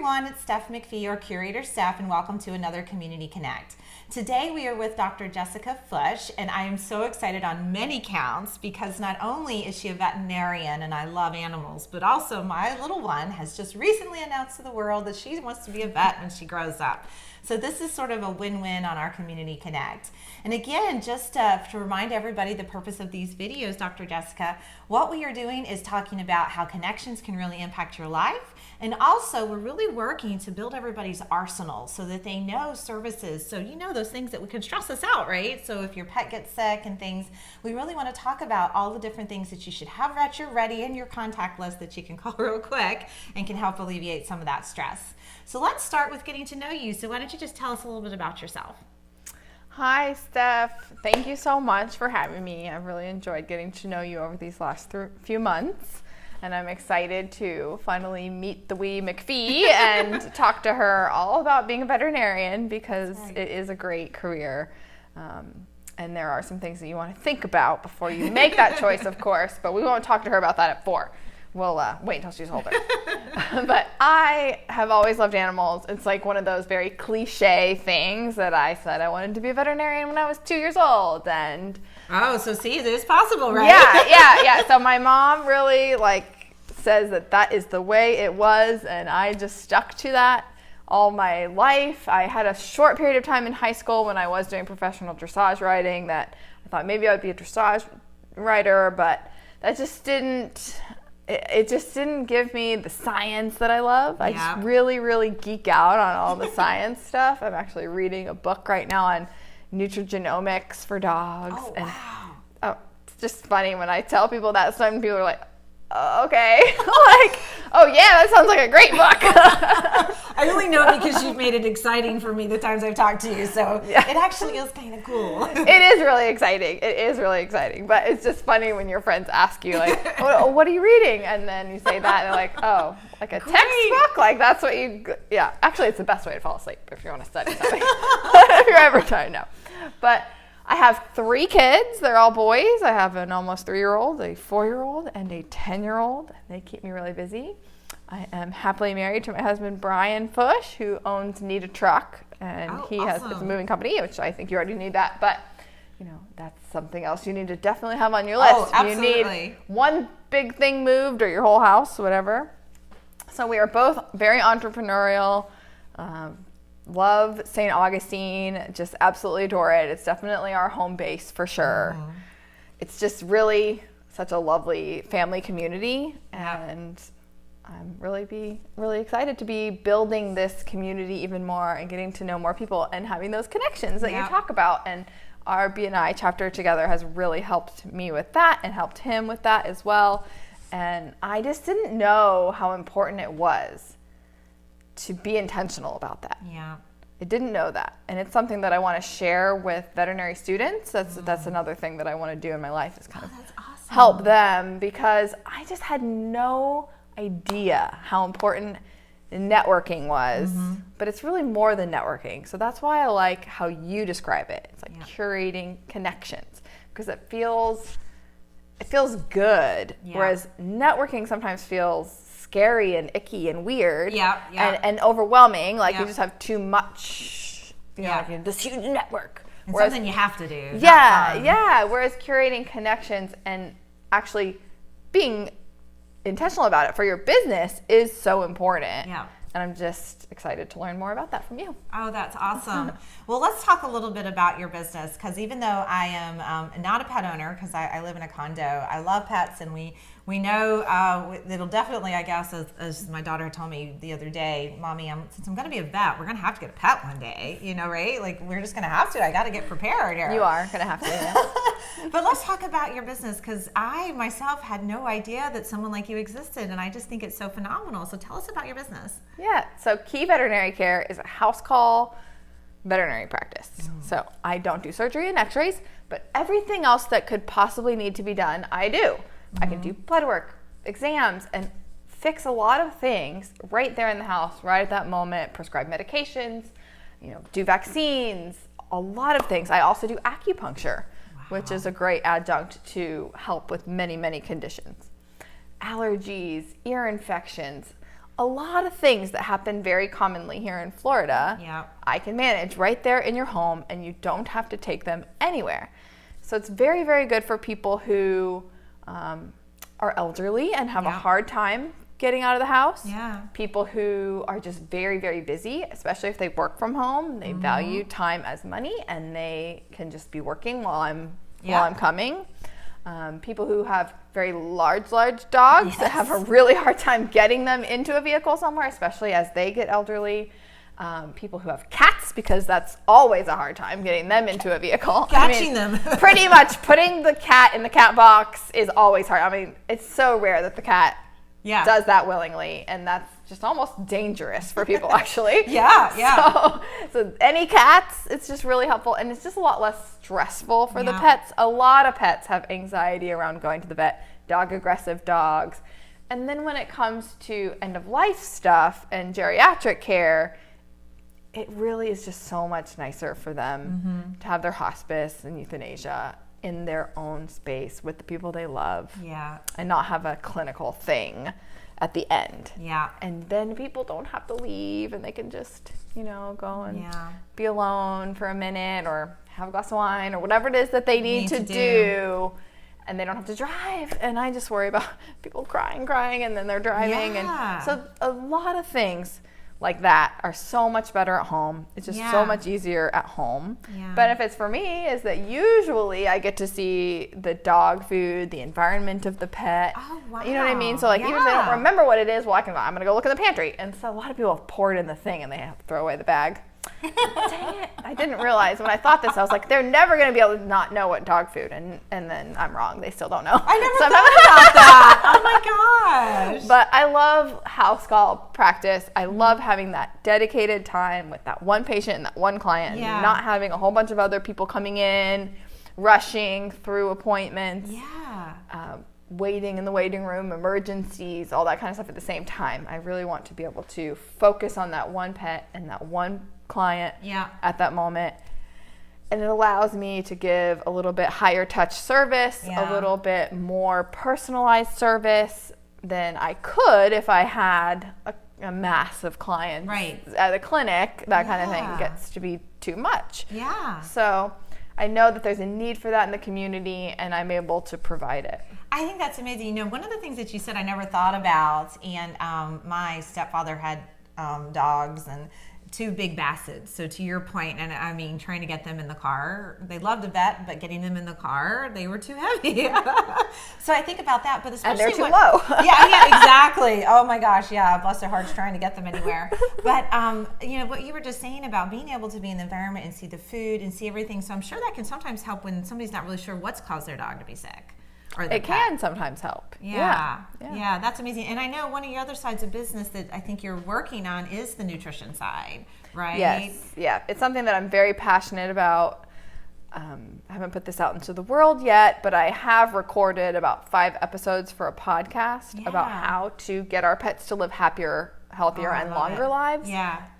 everyone, it's Steph McPhee, your curator Steph, and welcome to another Community Connect. Today we are with Dr. Jessica Fusch, and I am so excited on many counts because not only is she a veterinarian and I love animals, but also my little one has just recently announced to the world that she wants to be a vet when she grows up. So this is sort of a win-win on our Community Connect. And again, just to remind everybody the purpose of these videos, Dr. Jessica, what we are doing is talking about how connections can really impact your life. And also, we're really working to build everybody's arsenal so that they know services. So you know those things that can stress us out, right? So if your pet gets sick and things, we really want to talk about all the different things that you should have at your ready in your contact list that you can call real quick and can help alleviate some of that stress. So let's start with getting to know you. So why don't you just tell us a little bit about yourself? Hi, Steph. Thank you so much for having me. I've really enjoyed getting to know you over these last few months. And I'm excited to finally meet the wee McPhee and talk to her all about being a veterinarian because it is a great career. And there are some things that you want to think about before you make that choice, of course, but we won't talk to her about that at 4. We'll wait until she's older. But I have always loved animals. It's like one of those very cliche things that I said I wanted to be a veterinarian when I was 2 years old. And oh, so see, it is possible, right? Yeah. So my mom really says that is the way it was, and I just stuck to that all my life. I had a short period of time in high school when I was doing professional dressage riding that I thought maybe I would be a dressage rider, but that just didn't. It just didn't give me the science that I love. I just really, really geek out on all the science stuff. I'm actually reading a book right now on nutrigenomics for dogs. Oh, and, wow. Oh, it's just funny when I tell people that, some people are like, oh, okay. Oh yeah, that sounds like a great book. I only know because you've made it exciting for me the times I've talked to you, so it actually is kind of cool. It is really exciting. But it's just funny when your friends ask you, what are you reading? And then you say that, and they're like, oh, like a textbook? Like, that's what you, Actually, it's the best way to fall asleep if you want to study something. If you're ever trying to know. But I have 3 kids. They're all boys. I have an almost 3-year-old, a 4-year-old, and a 10-year-old. They keep me really busy. I am happily married to my husband, Brian Fusch, who owns Need a Truck, and it's a moving company, which I think you already need that, but that's something else you need to definitely have on your list. Oh, absolutely. You need one big thing moved or your whole house, whatever. So we are both very entrepreneurial. Love St. Augustine, just absolutely adore it. It's definitely our home base for sure. Mm-hmm. It's just really such a lovely family community, and I'm really excited to be building this community even more and getting to know more people and having those connections that you talk about. And our BNI chapter together has really helped me with that and helped him with that as well. And I just didn't know how important it was to be intentional about that. Yeah. I didn't know that. And it's something that I want to share with veterinary students. That's another thing that I want to do in my life is kind of help them, because I just had no idea how important networking was. Mm-hmm. But it's really more than networking. So that's why I like how you describe it. It's like curating connections, because it feels good. Yeah. Whereas networking sometimes feels scary and icky and weird and overwhelming, you just have too much, this huge network. And something you have to do. Whereas curating connections and actually being intentional about it for your business is so important. Yeah. And I'm just excited to learn more about that from you. Oh, that's awesome. Well, let's talk a little bit about your business, because even though I am not a pet owner, because I live in a condo, I love pets, and we know it'll definitely, I guess, as my daughter told me the other day, Mommy, since I'm going to be a vet, we're going to have to get a pet one day, right? Like, we're just going to have to. I got to get prepared here. You are going to have to. Yeah. But let's talk about your business, because I myself had no idea that someone like you existed, and I just think it's so phenomenal. So tell us about your business. Yeah. So Key Veterinary Care is a house call veterinary practice. So I don't do surgery and x-rays, but everything else that could possibly need to be done, I do. I can do blood work, exams, and fix a lot of things right there in the house, right at that moment, prescribe medications, do vaccines, a lot of things. I also do acupuncture, which is a great adjunct to help with many, many conditions. Allergies, ear infections, a lot of things that happen very commonly here in Florida, I can manage right there in your home, and you don't have to take them anywhere. So it's very, very good for people who are elderly and have a hard time getting out of the house. People who are just very, very busy, especially if they work from home. They value time as money, and they can just be working while I'm coming. People who have very large dogs that have a really hard time getting them into a vehicle somewhere, especially as they get elderly. People who have cats, because that's always a hard time getting them into a vehicle. Catching them. Pretty much putting the cat in the cat box is always hard. I mean, it's so rare that the cat does that willingly, and that's just almost dangerous for people, actually. So any cats, it's just really helpful, and it's just a lot less stressful for the pets. A lot of pets have anxiety around going to the vet, aggressive dogs. And then when it comes to end-of-life stuff and geriatric care, it really is just so much nicer for them to have their hospice and euthanasia in their own space with the people they love, and not have a clinical thing at the end. And then people don't have to leave, and they can just, go and be alone for a minute, or have a glass of wine, or whatever it is that they need to do. And they don't have to drive. And I just worry about people crying, and then they're driving. And so a lot of things like that are so much better at home. It's just so much easier at home. Benefits for me is that usually I get to see the dog food, the environment of the pet. Oh, wow. You know what I mean? So even if they don't remember what it is, I'm going to go look in the pantry. And so a lot of people have poured in the thing, and they have to throw away the bag. Dang it. I didn't realize when I thought this, I was like, they're never going to be able to not know what dog food. And then I'm wrong. They still don't know. I never thought about that. Oh my gosh. But I love house call practice. I love having that dedicated time with that one patient and that one client, and not having a whole bunch of other people coming in, rushing through appointments. Waiting in the waiting room, emergencies, all that kind of stuff at the same time. I really want to be able to focus on that one pet and that one client at that moment. And it allows me to give a little bit higher touch service, a little bit more personalized service than I could if I had a mass of clients at a clinic. That kind of thing gets to be too much. So I know that there's a need for that in the community, and I'm able to provide it. I think that's amazing. One of the things that you said I never thought about, and my stepfather had dogs and 2 big Bassets. So to your point, and I mean, trying to get them in the car, they loved a vet, but getting them in the car, they were too heavy. So I think about that, but especially and they're too low. Exactly. Oh my gosh, bless their hearts trying to get them anywhere. But what you were just saying about being able to be in the environment and see the food and see everything. So I'm sure that can sometimes help when somebody's not really sure what's caused their dog to be sick. It can sometimes help. Yeah, that's amazing. And I know one of your other sides of business that I think you're working on is the nutrition side, right? Yes, it's something that I'm very passionate about. I haven't put this out into the world yet, but I have recorded about 5 episodes for a podcast about how to get our pets to live happier, healthier, and longer lives.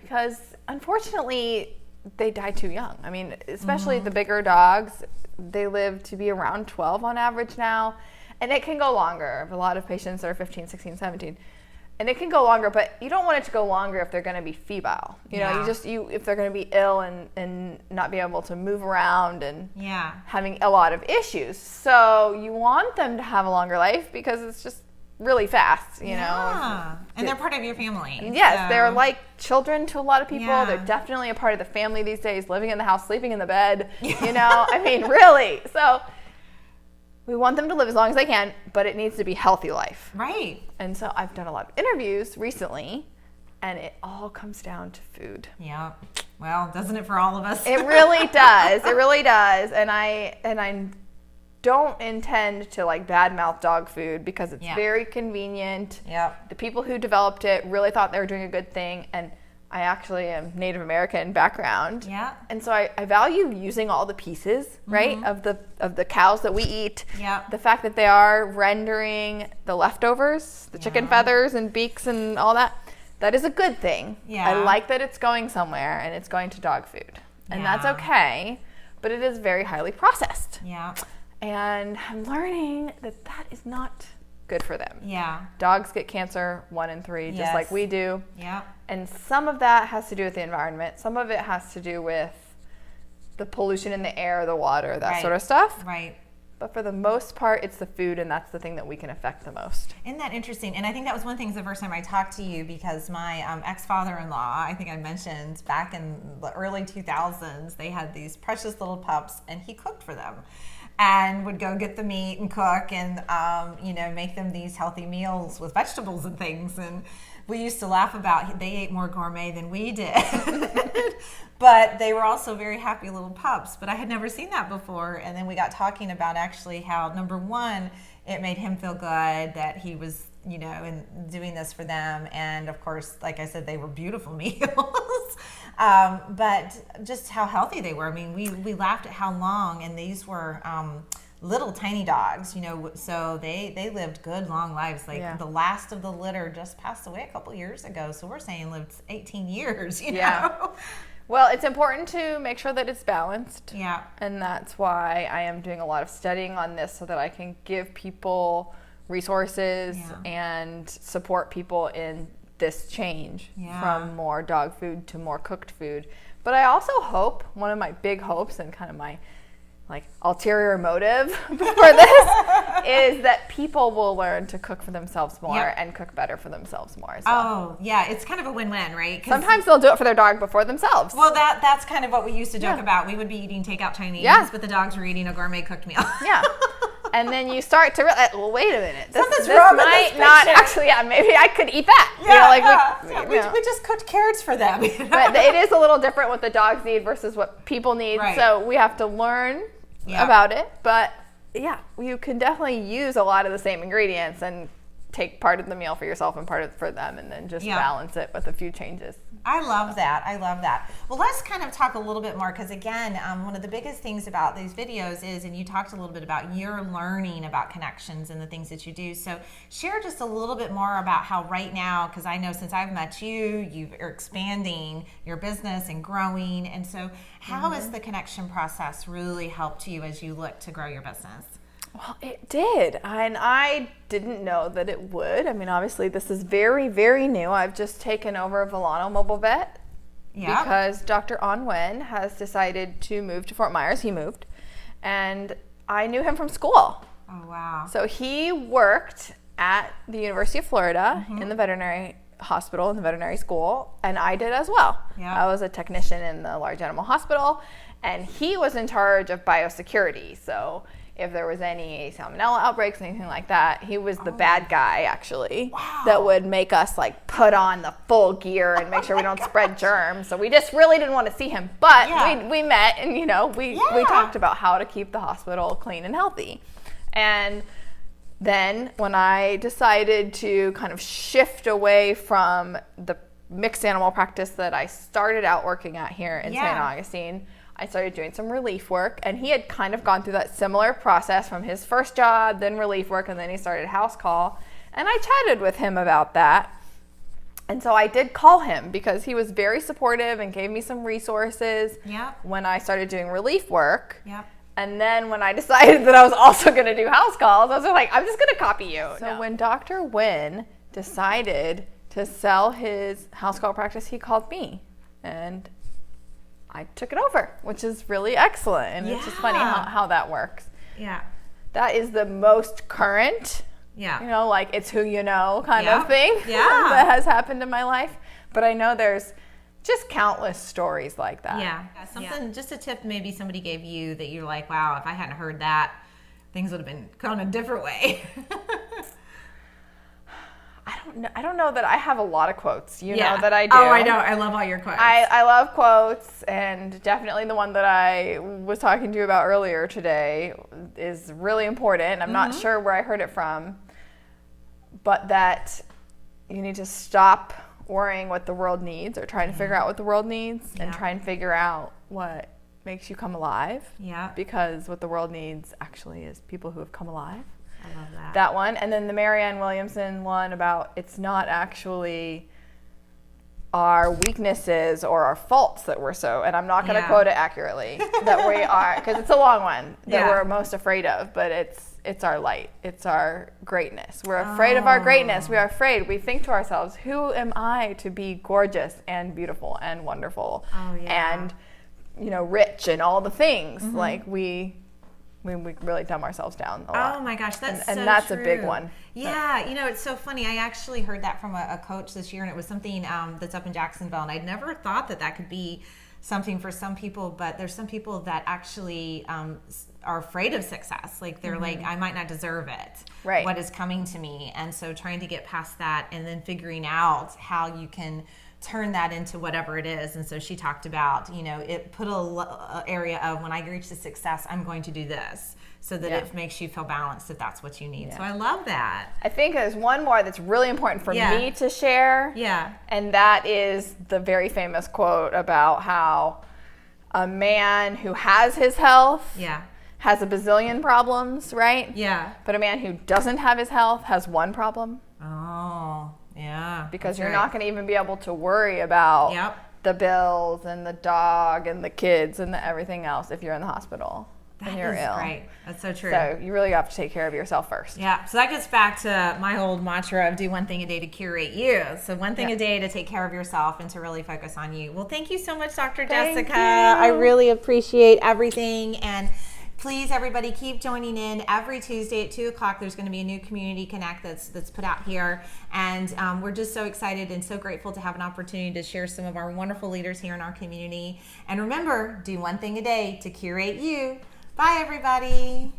Because unfortunately, they die too young. I mean, especially the bigger dogs, they live to be around 12 on average now, and it can go longer. I have a lot of patients that are 15, 16, 17, and it can go longer, but you don't want it to go longer if they're going to be febrile. If they're going to be ill and not be able to move around and having a lot of issues. So you want them to have a longer life because it's just really fast, and they're part of your family. Yes, they're like children to a lot of people. They're definitely a part of the family these days, living in the house, sleeping in the bed, I mean, really. So we want them to live as long as they can, but it needs to be healthy life. Right. And so I've done a lot of interviews recently, and it all comes down to food. Yeah. Well, doesn't it for all of us? It really does. It really does. And I don't intend to badmouth dog food because it's very convenient. The people who developed it really thought they were doing a good thing, and I actually am Native American background. And so I value using all the pieces, right, of the cows that we eat. The fact that they are rendering the leftovers, the chicken feathers and beaks and all that, that is a good thing. I like that it's going somewhere and it's going to dog food. And that's okay, but it is very highly processed. And I'm learning that is not good for them. Yeah. Dogs get cancer 1 in 3, just Yes. like we do. Yeah. And some of that has to do with the environment. Some of it has to do with the pollution in the air, the water, that sort of stuff. Right. But for the most part, it's the food, and that's the thing that we can affect the most. Isn't that interesting? And I think that was one thing the first time I talked to you, because my ex-father-in-law, I think I mentioned back in the early 2000s, they had these precious little pups, and he cooked for them and would go get the meat and cook and, make them these healthy meals with vegetables and things. And we used to laugh about they ate more gourmet than we did. But they were also very happy little pups. But I had never seen that before. And then we got talking about actually how, number one, it made him feel good that he was, and doing this for them. And of course, like I said, they were beautiful meals. But just how healthy they were. I mean, we laughed at how long, and these were little tiny dogs, so they lived good long lives. Like the last of the litter just passed away a couple years ago. So we're saying lived 18 years, know? Well, it's important to make sure that it's balanced. Yeah. And that's why I am doing a lot of studying on this, so that I can give people resources and support people in this change from more dog food to more cooked food. But I also hope, one of my big hopes and kind of my ulterior motive for this is that people will learn to cook for themselves more and cook better for themselves more. So. Oh, yeah. It's kind of a win-win, right? Sometimes they'll do it for their dog before themselves. Well, that's kind of what we used to joke about. We would be eating takeout Chinese, but the dogs were eating a gourmet cooked meal. Yeah. And then you start to realize, well, wait a minute. Something's wrong with this not picture. actually, maybe I could eat that. We just cooked carrots for them. But it is a little different what the dogs need versus what people need. Right. So we have to learn about it. But you can definitely use a lot of the same ingredients and take part of the meal for yourself and part of it for them, and then just balance it with a few changes. I love that. Well, let's kind of talk a little bit more, because again, one of the biggest things about these videos is, and you talked a little bit about your learning about connections and the things that you do. So share just a little bit more about how right now, because I know since I've met you, you're expanding your business and growing. And so how has the connection process really helped you as you look to grow your business? Well, it did, and I didn't know that it would. I mean, obviously, this is very, very new. I've just taken over Volano Mobile Vet because Dr. An Wen has decided to move to Fort Myers. He moved, and I knew him from school. Oh, wow. So he worked at the University of Florida in the veterinary hospital, in the veterinary school, and I did as well. Yeah. I was a technician in the large animal hospital, and he was in charge of biosecurity. So if there was any salmonella outbreaks, anything like that, he was the bad guy, actually, that would make us put on the full gear and make sure we don't spread germs. So we just really didn't want to see him. But we met, and we talked about how to keep the hospital clean and healthy. And then when I decided to kind of shift away from the mixed animal practice that I started out working at here in St. Augustine, I started doing some relief work, and he had kind of gone through that similar process from his first job, then relief work, and then he started house call. And I chatted with him about that. And so I did call him because he was very supportive and gave me some resources when I started doing relief work. And then when I decided that I was also going to do house calls, I was like, I'm just going to copy you. So when Dr. Wen decided to sell his house call practice, he called me, and I took it over, which is really excellent. And it's just funny how that works. Yeah. That is the most current, it's who you know kind of thing that has happened in my life. But I know there's just countless stories like that. Just a tip maybe somebody gave you that you're like, wow, if I hadn't heard that, things would have been gone a different way. I don't know that I have a lot of quotes. You know that I do. Oh, I know. I love all your quotes. I love quotes, and definitely the one that I was talking to you about earlier today is really important. I'm not sure where I heard it from, but that you need to stop worrying what the world needs, or trying to figure out what the world needs, and try and figure out what makes you come alive. Because what the world needs actually is people who have come alive. I love that. That one. And then the Marianne Williamson one about it's not actually our weaknesses or our faults that we're so, and I'm not going to quote it accurately, that we are, because it's a long one, that we're most afraid of, but it's our light. It's our greatness. We're afraid of our greatness. We are afraid. We think to ourselves, who am I to be gorgeous and beautiful and wonderful and, rich and all the things? Like we really dumb ourselves down a lot. Oh my gosh, that's and so that's true. a big one. Yeah, it's so funny. I actually heard that from a coach this year, and it was something that's up in Jacksonville, and I'd never thought that could be something for some people, but there's some people that actually are afraid of success. Like they're like, I might not deserve it. Right. What is coming to me? And so trying to get past that and then figuring out how you can turn that into whatever it is. And so she talked about, it put a area of when I reach the success, I'm going to do this, so that it makes you feel balanced if that's what you need. So I love that. I think there's one more that's really important for me to share. Yeah. And that is the very famous quote about how a man who has his health has a bazillion problems, right? Yeah. But a man who doesn't have his health has one problem. Oh, yeah. Because you're not going to even be able to worry about the bills and the dog and the kids and the everything else if you're in the hospital and you're ill. Right. That's so true. So you really have to take care of yourself first. Yeah. So that gets back to my old mantra of do one thing a day to curate you. So one thing a day to take care of yourself and to really focus on you. Well, thank you so much, Dr. Jessica. You. I really appreciate everything. And please, everybody, keep joining in. Every Tuesday at 2 o'clock, there's going to be a new Community Connect that's put out here. And we're just so excited and so grateful to have an opportunity to share some of our wonderful leaders here in our community. And remember, do one thing a day to curate you. Bye, everybody.